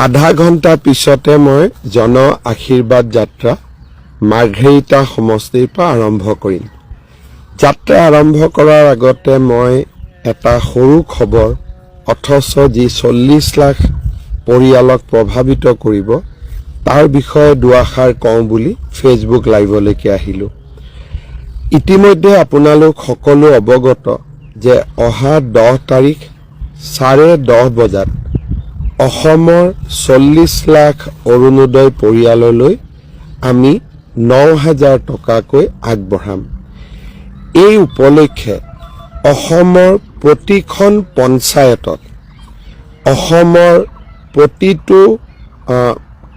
আধা ঘণ্টা পিছতে মই জন আশীৰ্বাদ যাত্ৰা মাৰ্ঘেৰিটা সমষ্টিৰ পৰা আৰম্ভ কৰিম। যাত্ৰা আৰম্ভ কৰাৰ আগতে মই এটা সৰু খবৰ অথচ যি 40 লাখ পৰিয়ালক প্ৰভাৱিত কৰিব তাৰ বিষয়ে দুআষাৰ কওঁ বুলি ফেচবুক লাইভলৈকে আহিলোঁ। ইতিমধ্যে আপোনালোক সকলো অৱগত যে অহা 10 তাৰিখ 10:30 বজাত অসমৰ 40 লাখ অৰুণোদয় পৰিয়াললৈ আমি 9,000 টকাকৈ আগবঢ়াম। এই উপলক্ষে অসমৰ প্ৰতিখন পঞ্চায়তত অসমৰ প্ৰতিটো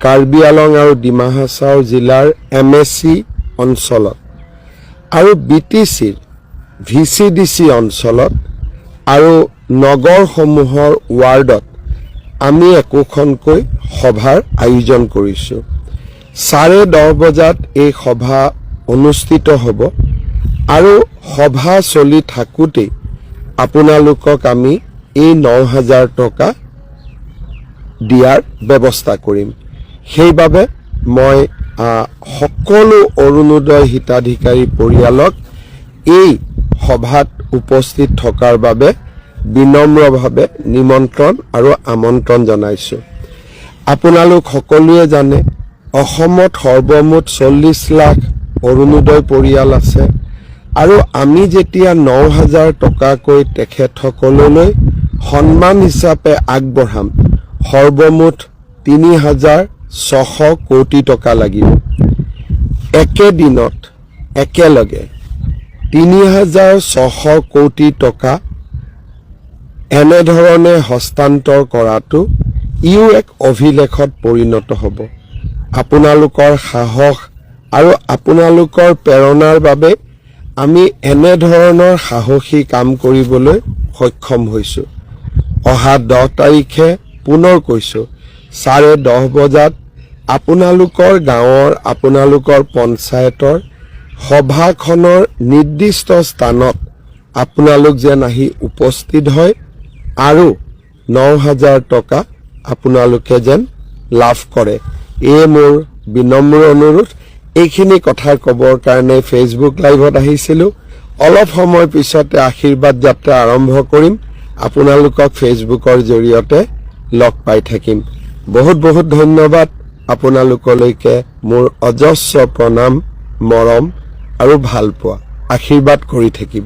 কাৰ্বি আলং আৰু ডিমা হাছাও জিলাৰ MSC অঞ্চলত আৰু BTCৰ VCDC অঞ্চলত আৰু নগৰসমূহৰ ৱাৰ্ডত আমি একোখনকৈ সভাৰ আয়োজন কৰিছোঁ। 10:30 বজাত এই সভা অনুষ্ঠিত হ'ব আৰু সভা চলি থাকোঁতেই আপোনালোকক আমি এই 9,000 টকা দিয়াৰ ব্যৱস্থা কৰিম। সেইবাবে মই সকলো অৰুণোদয় হিতাধিকাৰী পৰিয়ালক এই সভাত উপস্থিত থকাৰ বাবে বিনম্ৰভাৱে নিমন্ত্ৰণ আৰু আমন্ত্ৰণ জনাইছোঁ। আপোনালোক সকলোৱে জানে অসমত সৰ্বমুঠ 40 লাখ অৰুণোদয় পৰিয়াল আছে আৰু আমি যেতিয়া 9,000 টকাকৈ তেখেতসকললৈ সন্মান হিচাপে আগবঢ়াম সৰ্বমুঠ 3,600 কোটি টকা লাগিব। একেদিনত একেলগে 3,600 কোটি টকা এনেধৰণে হস্তান্তৰ কৰাটো ইও এক অভিলেখত পৰিণত হ'ব। আপোনালোকৰ সাহস আৰু আপোনালোকৰ প্ৰেৰণাৰ বাবে আমি এনেধৰণৰ সাহসী কাম কৰিবলৈ সক্ষম হৈছোঁ। অহা 10 তাৰিখে পুনৰ কৈছোঁ 10:30 বজাত আপোনালোকৰ গাঁৱৰ আপোনালোকৰ পঞ্চায়তৰ সভাখনৰ নিৰ্দিষ্ট স্থানত আপোনালোক যেন আহি উপস্থিত হয় আৰু 9,000 টকা আপোনালোকে যেন লাভ কৰে। এই মোৰ বিনম্ৰ অনুৰোধ। এইখিনি কথা ক'বৰ কাৰণে ফেচবুক লাইভত আহিছিলোঁ। অলপ সময় পিছতে আশীৰ্বাদ যাত্ৰা আৰম্ভ কৰিম। আপোনালোকক ফেচবুকৰ জৰিয়তে লগ পাই থাকিম। বহুত বহুত ধন্যবাদ। আপোনালোকলৈকে মোৰ অজস্ৰ প্ৰণাম, মৰম আৰু ভালপোৱা। আশীৰ্বাদ কৰি থাকিব।